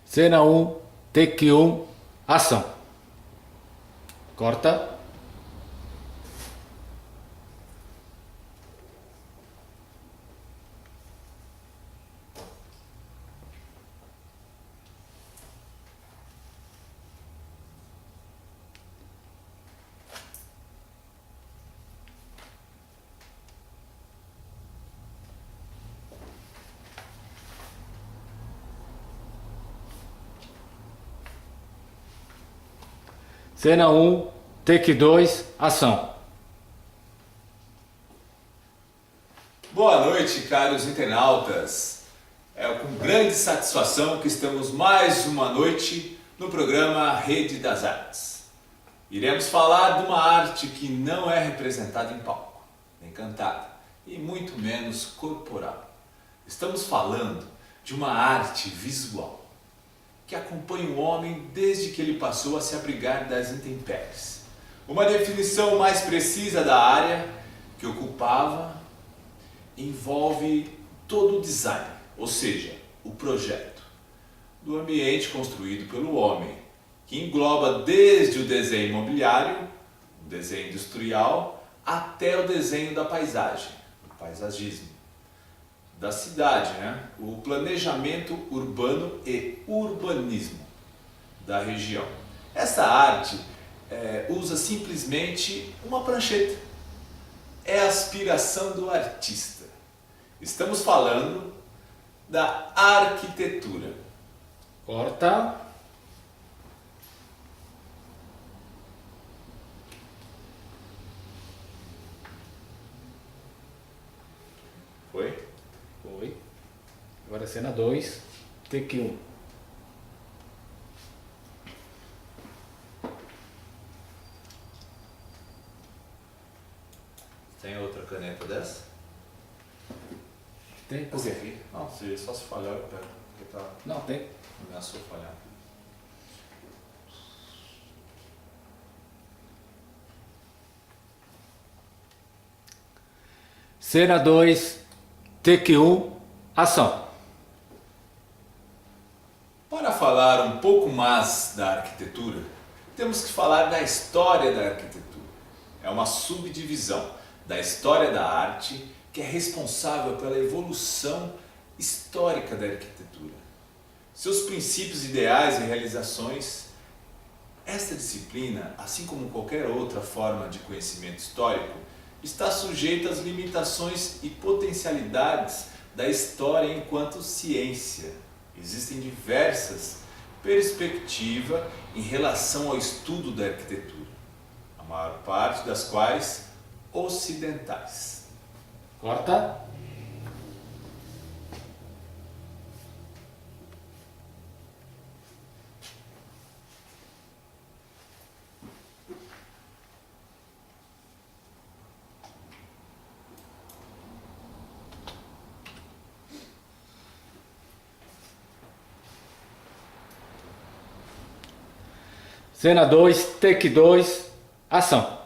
Cena um, take 1, ação. Corta. Cena um, take 2, ação. Boa noite, caros internautas. É com grande satisfação que estamos mais uma noite no programa Rede das Artes. Iremos falar de uma arte que não é representada em palco, nem cantada, e muito menos corporal. Estamos falando de uma arte visual que acompanha o homem desde que ele passou a se abrigar das intempéries. Uma definição mais precisa da área que ocupava envolve todo o design, ou seja, o projeto do ambiente construído pelo homem, que engloba desde o desenho imobiliário, o desenho industrial, até o desenho da paisagem, o paisagismo, da cidade, né? O planejamento urbano e urbanismo da região. Essa arte usa simplesmente uma prancheta. É a aspiração do artista. Estamos falando da arquitetura. Corta. Foi? Foi. Agora cena 2, take 1. Tem outra caneta dessa? Tem? Por Essa quê? aqui? Não, só se falhar eu pego. Porque tá... Não, tem. ameaçou falhar. Cena 2, take 1, ação. Para falar um pouco mais da arquitetura, temos que falar da história da arquitetura. É uma subdivisão da história da arte que é responsável pela evolução histórica da arquitetura. Seus princípios ideais e realizações. Esta disciplina, assim como qualquer outra forma de conhecimento histórico, está sujeita às limitações e potencialidades da história enquanto ciência. Existem diversas perspectivas em relação ao estudo da arquitetura, a maior parte das quais ocidentais. Corta. Cena 2, take 2, ação.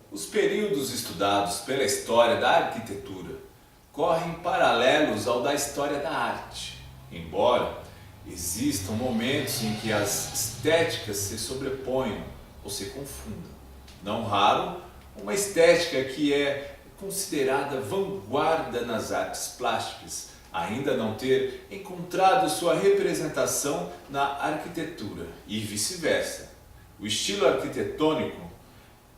Os períodos estudados pela história da arquitetura correm paralelos ao da história da arte, embora existam momentos em que as estéticas se sobreponham ou se confundam. Não raro, uma estética que é considerada vanguarda nas artes plásticas ainda não ter encontrado sua representação na arquitetura e vice-versa. O estilo arquitetônico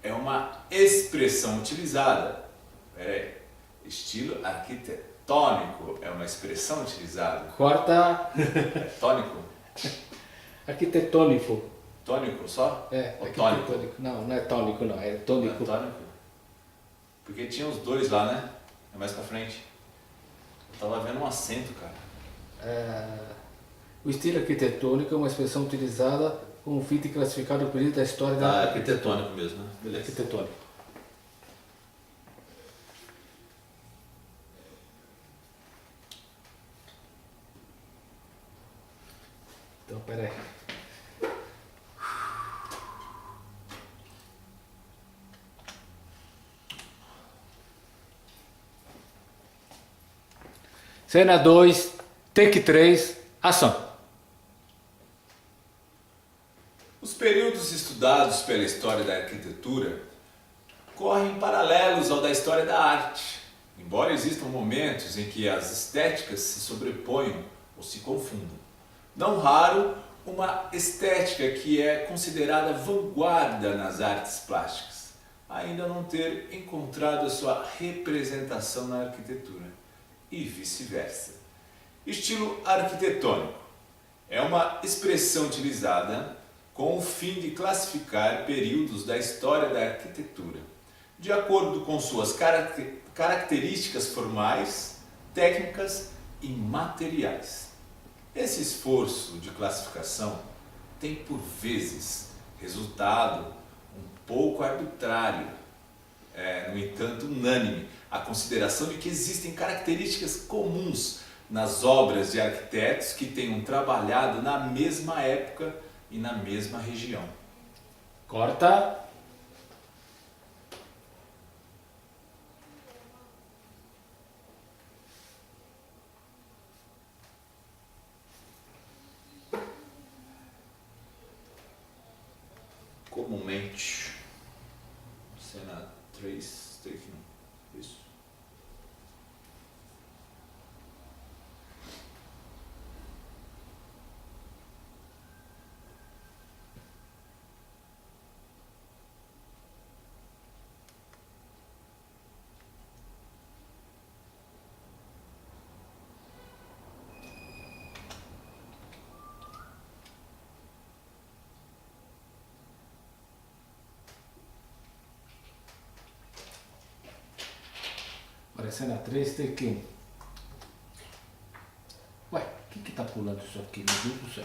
é uma expressão utilizada. Estilo arquitetônico é uma expressão utilizada. Corta. É tônico? Arquitetônico. Tônico só? É, ou tônico? arquitetônico. Não, não é tônico não, é Não é tônico. tônico? Porque tinha os dois lá, né? É mais pra frente. Eu tava vendo um acento, cara. O estilo arquitetônico é uma expressão utilizada como fim de classificar o período da história da Tá, arquitetônico mesmo, né? Beleza. arquitetônico. Então, peraí. Cena 2, Take 3, ação. Os períodos estudados pela história da arquitetura correm paralelos ao da história da arte, embora existam momentos em que as estéticas se sobreponham ou se confundam. Não raro, uma estética que é considerada vanguarda nas artes plásticas, ainda não ter encontrado a sua representação na arquitetura, e vice-versa. Estilo arquitetônico é uma expressão utilizada com o fim de classificar períodos da história da arquitetura, de acordo com suas características formais, técnicas e materiais. Esse esforço de classificação tem por vezes resultado um pouco arbitrário, no entanto unânime, a consideração de que existem características comuns nas obras de arquitetos que tenham trabalhado na mesma época e na mesma região. Corta. Comumente, cena 3, take 1, isso. Agora cena 3, take 1. Ué, o que tá pulando isso aqui? Meu Deus do céu.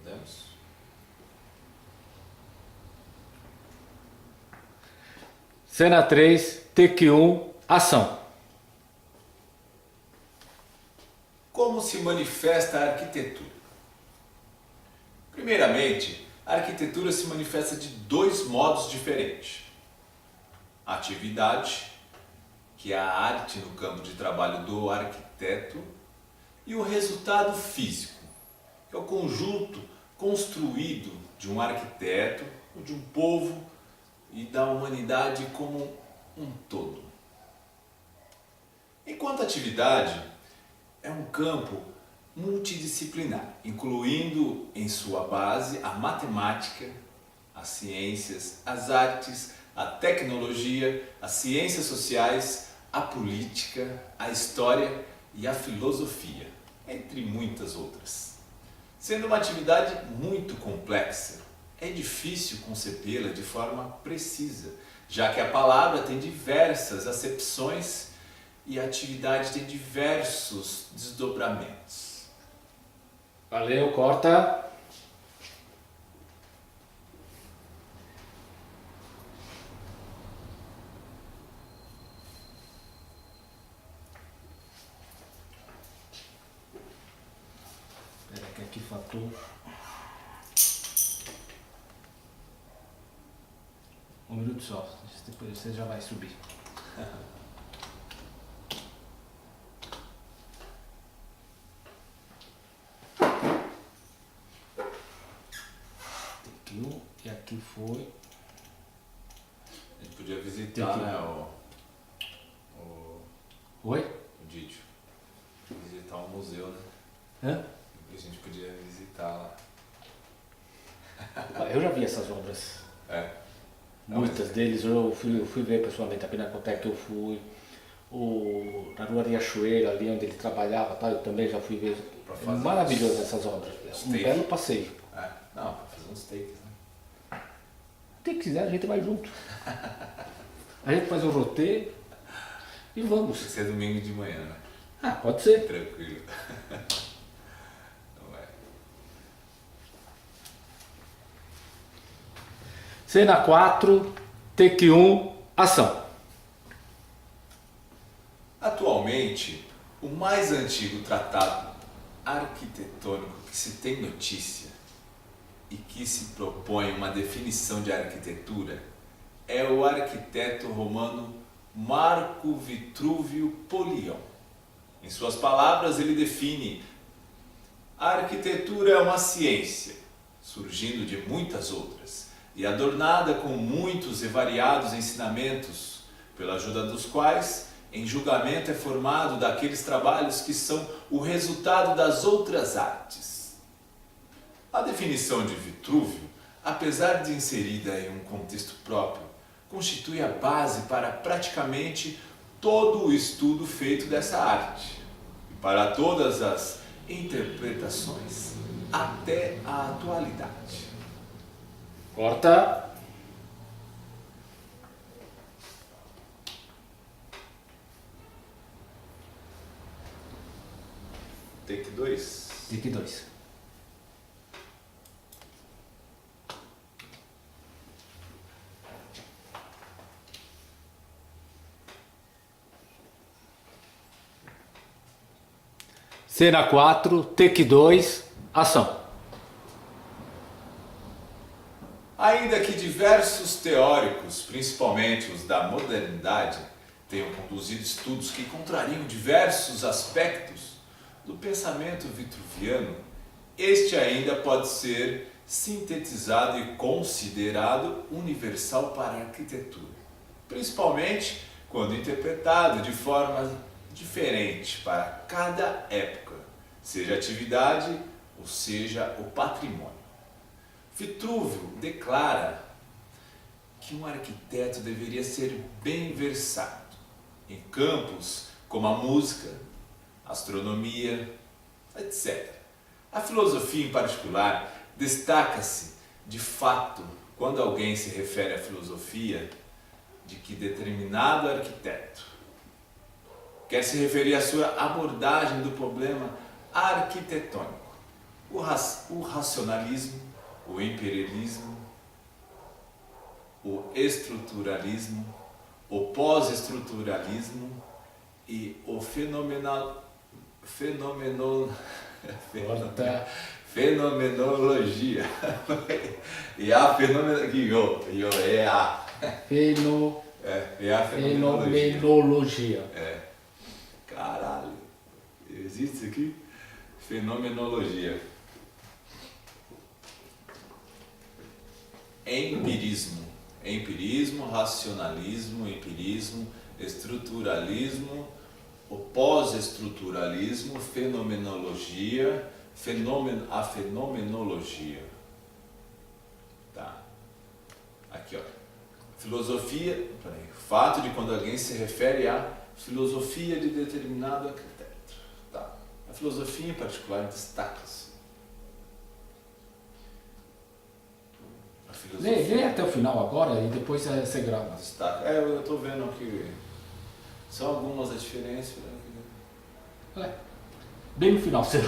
Podemos? Cena 3, take 1, ação. Como se manifesta a arquitetura? Primeiramente, a arquitetura se manifesta de dois modos diferentes. A atividade, que é a arte no campo de trabalho do arquiteto, e o resultado físico, que é o conjunto construído de um arquiteto, ou de um povo e da humanidade como um todo. Enquanto atividade é um campo multidisciplinar, incluindo em sua base a matemática, as ciências, as artes, a tecnologia, as ciências sociais, a política, a história e a filosofia, entre muitas outras. Sendo uma atividade muito complexa, é difícil concebê-la de forma precisa, já que a palavra tem diversas acepções e a atividade tem diversos desdobramentos. Valeu, corta. Espera que aqui faltou. Um minuto só, depois você já vai subir. E aqui foi. A gente podia visitar, né, Oi? o Didio. Visitar um museu, né? Hã? A gente podia visitar lá. Eu já vi essas obras. É. Muitas deles eu fui ver pessoalmente, a Pinacoteca eu fui. Na Rua Riachuelo, ali onde ele trabalhava, tá? Eu também já fui ver. É maravilhoso essas obras. Um belo passeio. É. Não, para fazer uns takes, né? Se quiser, a gente vai junto. A gente faz um roteiro e vamos. Tem que ser domingo de manhã, né? Ah, pode ser. Tranquilo. Não é. Cena 4, take 1, ação. Atualmente, o mais antigo tratado arquitetônico que se tem notícia e que se propõe uma definição de arquitetura é o arquiteto romano Marco Vitruvio Polion. Em suas palavras, ele define: a arquitetura é uma ciência, surgindo de muitas outras, e adornada com muitos e variados ensinamentos, pela ajuda dos quais, em julgamento é formado daqueles trabalhos que são o resultado das outras artes. A definição de Vitruvio, apesar de inserida em um contexto próprio, constitui a base para praticamente todo o estudo feito dessa arte, e para todas as interpretações até a atualidade. Corta. Take 2. Take 2. Cena 4, take 2, ação. Ainda que diversos teóricos, principalmente os da modernidade, tenham conduzido estudos que contrariam diversos aspectos do pensamento vitruviano, este ainda pode ser sintetizado e considerado universal para a arquitetura, principalmente quando interpretado de forma diferente para cada época, seja a atividade ou seja o patrimônio. Vitruvio declara que um arquiteto deveria ser bem versado em campos como a música, astronomia, etc. A filosofia, em particular, destaca-se, de fato, quando alguém se refere à filosofia, de que determinado arquiteto quer se referir à sua abordagem do problema arquitetônico, o racionalismo, o imperialismo, o estruturalismo, o pós-estruturalismo e o fenomenologia. E a fenomenologia. Caralho, existe isso aqui? Fenomenologia. Empirismo, racionalismo, empirismo, estruturalismo, o pós-estruturalismo, fenomenologia, a fenomenologia. Tá. Aqui, ó. Filosofia, o fato de quando alguém se refere à filosofia de determinado arquiteto. Tá. A filosofia em particular destaca-se. Lê até o final agora e depois você grava. Destaca. Eu estou vendo aqui. São algumas as diferenças. Bem no final, você.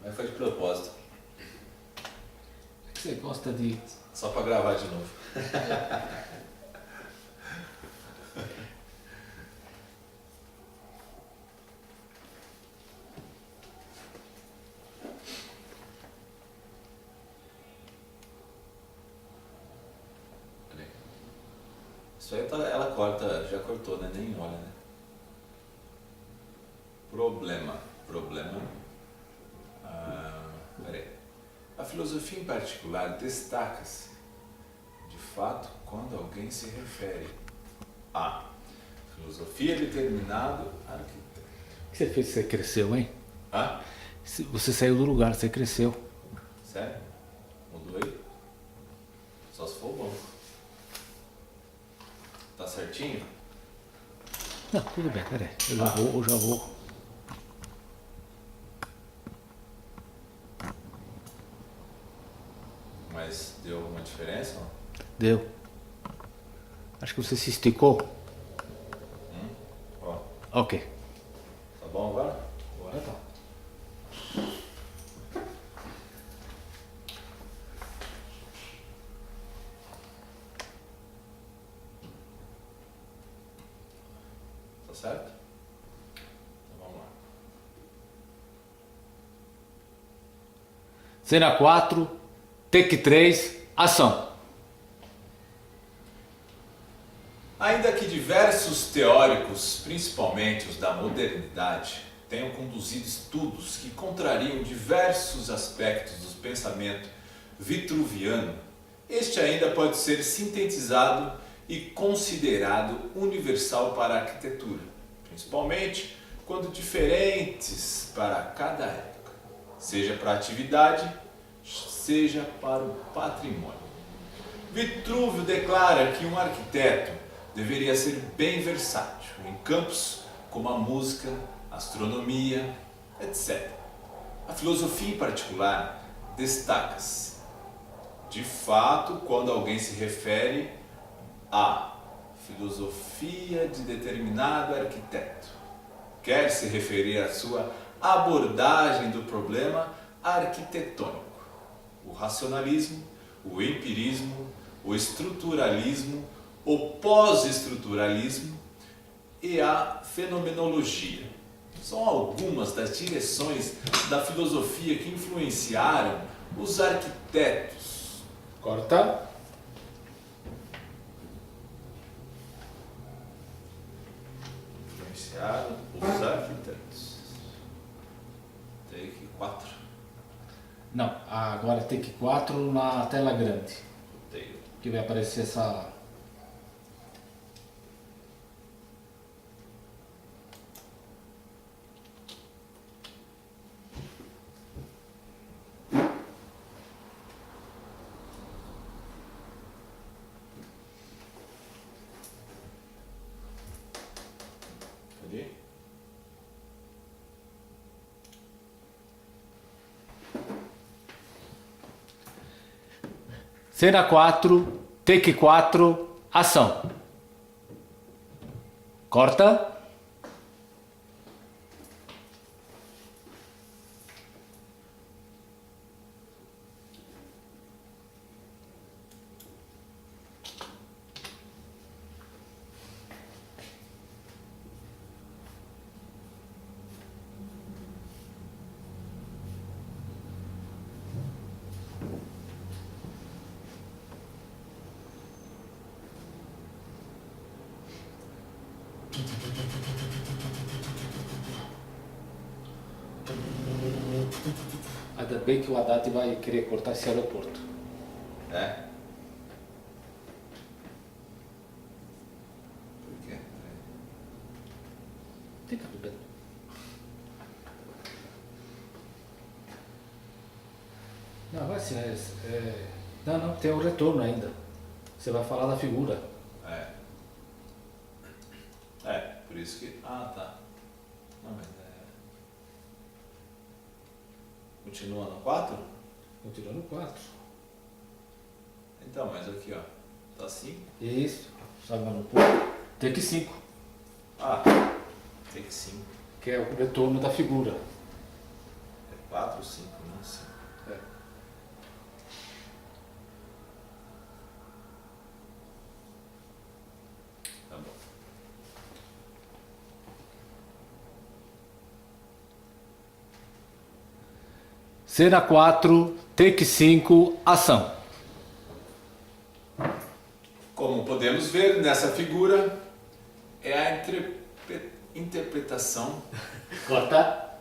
Mas foi de propósito. Você gosta de. Só para gravar de novo. Isso aí ela corta, já cortou, né? Nem olha, né? Problema. Peraí. A filosofia em particular destaca-se, de fato, quando alguém se refere à filosofia de determinado arquiteto. O que você fez? Você cresceu, hein? Hã? Você saiu do lugar, você cresceu. Sério? Mudou aí? Só se for bom. Tá certinho? Não, tudo bem, peraí. Eu já vou. Mas deu alguma diferença? Não? Deu. Acho que você se esticou. Ó. Ok. Tá bom agora? Agora tá. Tá certo? Então vamos lá. Cena 4, take 3, ação. Ainda que diversos teóricos, principalmente os da modernidade, tenham conduzido estudos que contrariam diversos aspectos do pensamento vitruviano, este ainda pode ser sintetizado e considerado universal para a arquitetura, principalmente quando diferentes para cada época, seja para a atividade, seja para o patrimônio. Vitrúvio declara que um arquiteto deveria ser bem versátil em campos como a música, a astronomia, etc. A filosofia em particular destaca-se. De fato, quando alguém se refere à filosofia de determinado arquiteto, quer se referir à sua abordagem do problema arquitetônico, o racionalismo, o empirismo, o estruturalismo, o pós-estruturalismo e a fenomenologia. São algumas das direções da filosofia que influenciaram os arquitetos. Corta. Influenciaram os arquitetos. Take 4. Não, agora take 4 na tela grande. Take. Que vai aparecer essa... Ali. Cena 4, take 4, ação. Corta. Ainda bem que o Haddad vai querer cortar esse aeroporto. É? Por quê? Tem cabelo. Não, vai ser. Não, tem o retorno ainda. Você vai falar da figura. É. É, por isso que... Ah, tá. Não, mas continua no 4? Continua no 4. Então, mas aqui, ó. Tá assim? Isso. Sabe mais um pouco? Take 5. Ah, take 5. Que é o retorno da figura. É 4 ou 5, não 5. É. Tá bom. Cena 4, take 5, ação. Como podemos ver nessa figura, é a interpretação. Corta.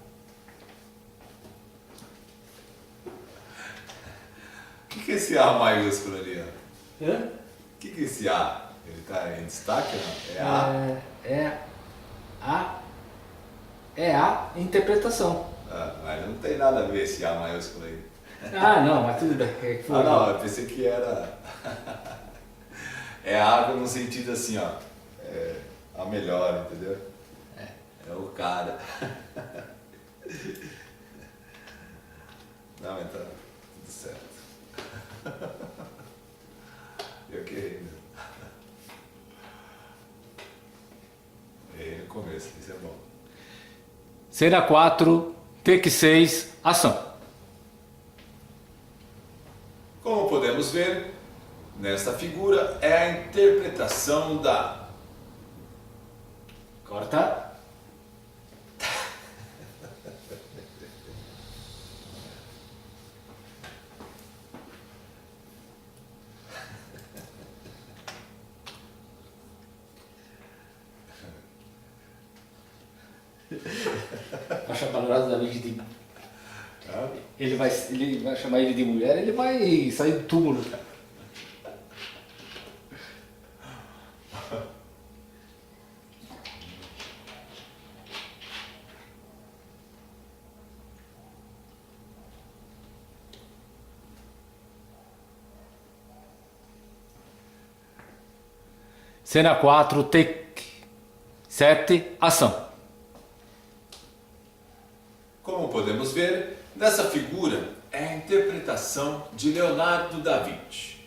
O que é esse A maiúsculo ali? Ó? Hã? O que é esse A? Ele está em destaque? Não? É A? É a interpretação. Ah, mas não tem nada a ver esse A maiúsculo aí. Ah, não, mas tudo bem. É que foi- Ah, não, eu pensei que era. É A no sentido assim, ó. É a melhor, entendeu? É o cara. Não, mas tá tudo certo. Eu que errei mesmo. Errei no começo, isso é bom. Cena 4, take 6, ação. Como podemos ver, nesta figura é a interpretação da... Corta. Vai chamar valorosamente de... Ele vai chamar ele de mulher, ele vai sair do túmulo. Cena 4, take 7, ação. Como podemos ver, nessa figura é a interpretação de Leonardo da Vinci,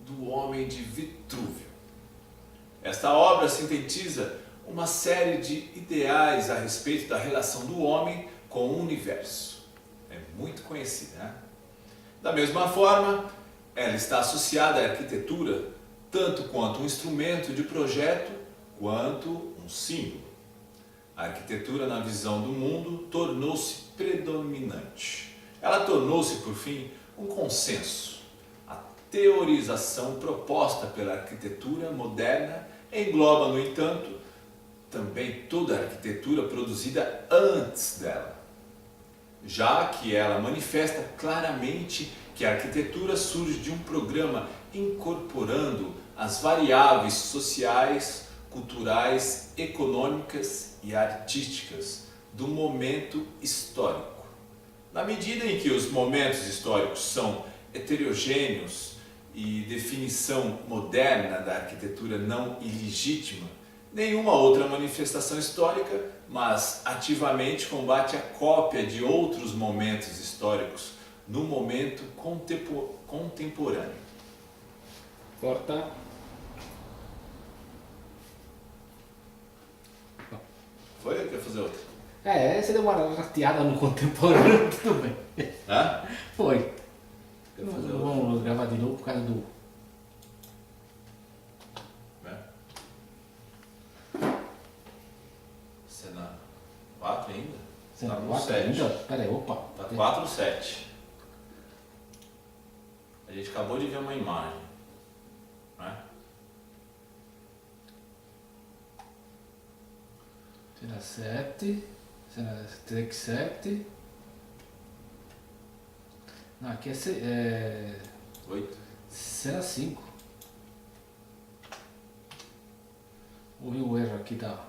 do Homem de Vitrúvio. Esta obra sintetiza uma série de ideais a respeito da relação do homem com o universo. É muito conhecida, né? Da mesma forma, ela está associada à arquitetura tanto quanto um instrumento de projeto, quanto um símbolo. A arquitetura, na visão do mundo, tornou-se predominante. Ela tornou-se, por fim, um consenso. A teorização proposta pela arquitetura moderna engloba, no entanto, também toda a arquitetura produzida antes dela, já que ela manifesta claramente que a arquitetura surge de um programa incorporando as variáveis sociais, culturais, econômicas e artísticas do momento histórico. Na medida em que os momentos históricos são heterogêneos e definição moderna da arquitetura não ilegítima, nenhuma outra manifestação histórica, mas ativamente combate a cópia de outros momentos históricos no momento contemporâneo. Corta. Foi ou quer fazer outra? Você deu uma rateada no contemporâneo, tudo bem. Hã? Foi. Quer fazer Não outra? vamos gravar de novo por causa do... Cena 4 ainda? Cena Tá no 4 7. ainda? Pera aí, opa. Tá 4 ou 7. A gente acabou de ver uma imagem. Né? Cena 7. Cena 7. Não, aqui é 8. cena 5. Houve um erro aqui da...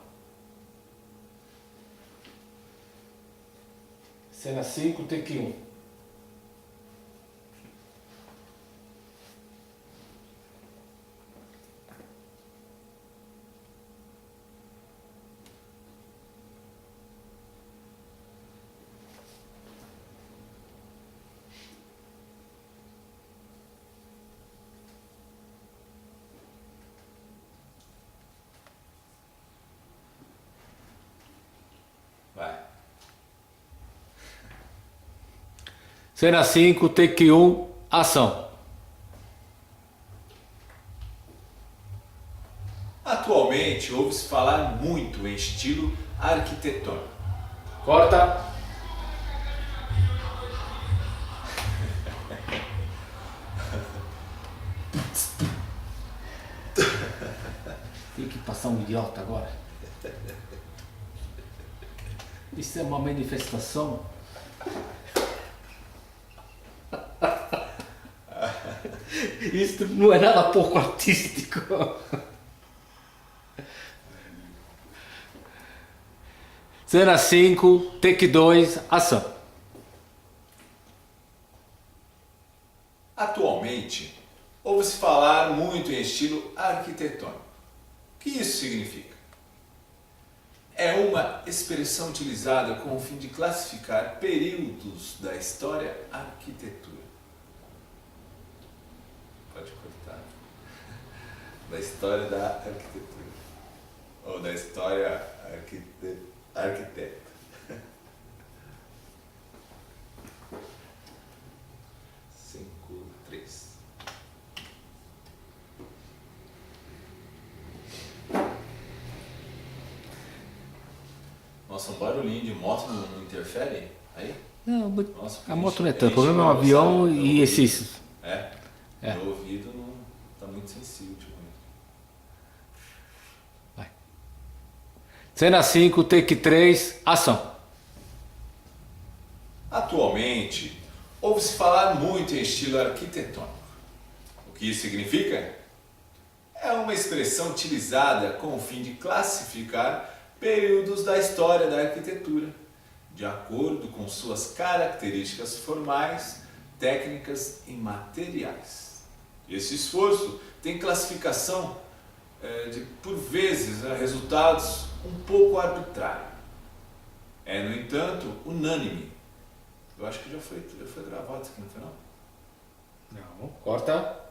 Cena 5, take 1. Vai. Cena 5, take 1, ação. Atualmente, ouve-se falar muito em estilo arquitetônico. Corta. Tem que passar um idiota agora. Isso é uma manifestação. Isso não é nada pouco artístico. Cena 5, take 2, ação. Atualmente, ouve-se falar muito em estilo arquitetônico. O que isso significa? É uma expressão utilizada com o fim de classificar períodos da história arquitetura. Pode cortar. Da história da arquitetura. Ou da história arquiteta. Cinco, três. Nossa, um barulhinho de moto não interfere aí? Não, Nossa, a moto não é tanto. O enche problema é o meu avião ouvido, e esses... É? É. Meu ouvido não tá muito sensível ultimamente. Vai. Cena 5, take 3, ação. Atualmente, ouve-se falar muito em estilo arquitetônico. O que isso significa? É uma expressão utilizada com o fim de classificar períodos da história da arquitetura, de acordo com suas características formais, técnicas e materiais. Esse esforço tem classificação de, por vezes, resultados um pouco arbitrários. É, no entanto, unânime. Eu acho que já foi gravado isso aqui, não foi não? Não, corta.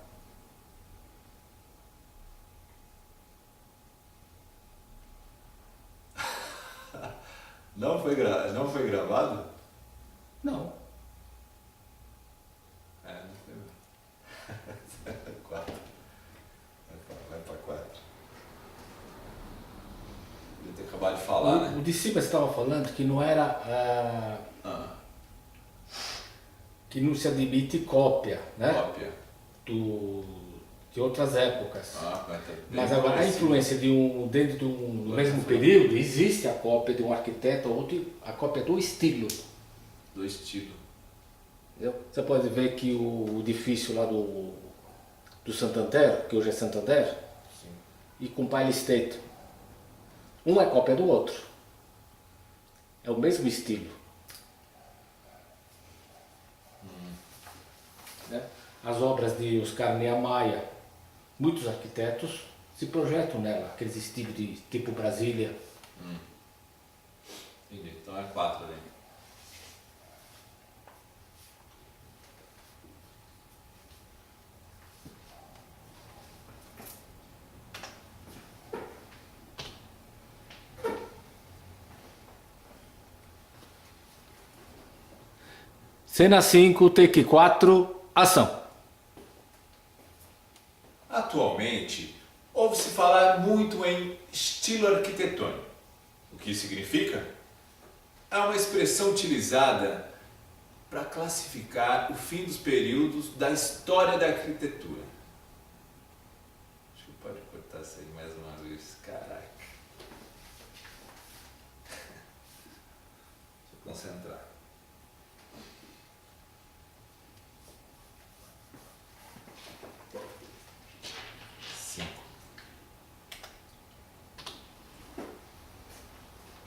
Não foi gravado? Não. É, não foi. 4. Vai para 4. Devia ter acabado de falar, né? O de cima você estava falando que não era... que não se admite cópia, né? Cópia. De outras épocas. Mas agora a influência dentro do mesmo período, existe a cópia de um arquiteto ou outro, a cópia do estilo. Do estilo. Entendeu? Você pode ver que o edifício lá do Santander, que hoje é Santander, Sim. e com Pile State, um é cópia do outro. É o mesmo estilo. Né? As obras de Oscar Niemeyer, muitos arquitetos se projetam nela, aqueles estilos de tipo Brasília. Entendi. Então é 4 ali. Cena 5, take 4, ação. Atualmente, ouve-se falar muito em estilo arquitetônico. O que significa? É uma expressão utilizada para classificar o fim dos períodos da história da arquitetura. Acho que pode cortar isso aí mais uma vez. Caraca. Deixa eu concentrar.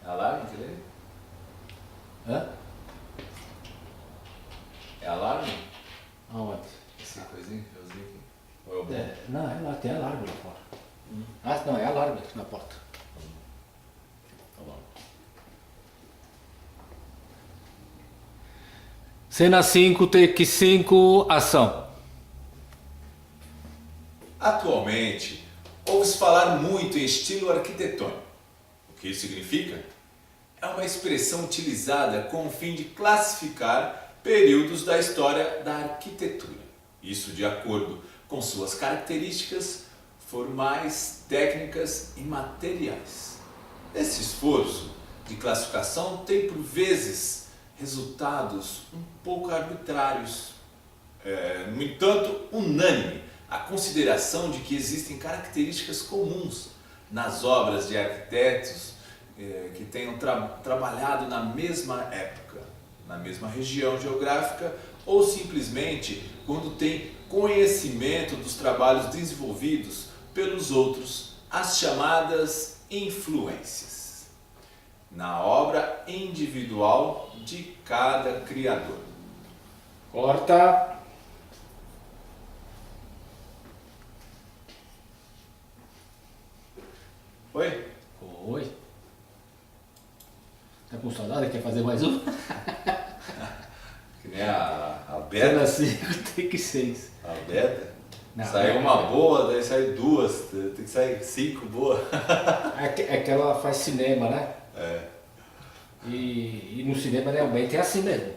Alarme, quer ler? Hã? É alarme? Aonde? Esse coisinho, fiozinho aqui. Ou é o bom? Não, é lá, tem alarme lá fora. Ah, não, é alarme na porta. Tá bom. Cena 5, take 5, ação. Atualmente, ouve-se falar muito em estilo arquitetônico. O que isso significa? É uma expressão utilizada com o fim de classificar períodos da história da arquitetura. Isso de acordo com suas características formais, técnicas e materiais. Esse esforço de classificação tem por vezes resultados um pouco arbitrários. No entanto, unânime a consideração de que existem características comuns nas obras de arquitetos que tenham trabalhado na mesma época, na mesma região geográfica, ou simplesmente quando tem conhecimento dos trabalhos desenvolvidos pelos outros, as chamadas influências, na obra individual de cada criador. Corta. Foi? Oi. Tá com saudade? Quer fazer mais um? Que nem a Cena beta. 5, take 6. A beta? Não, Saiu uma boa, daí sai duas, tem que sair 5 boas. É que ela faz cinema, né? É. E no cinema realmente é assim mesmo.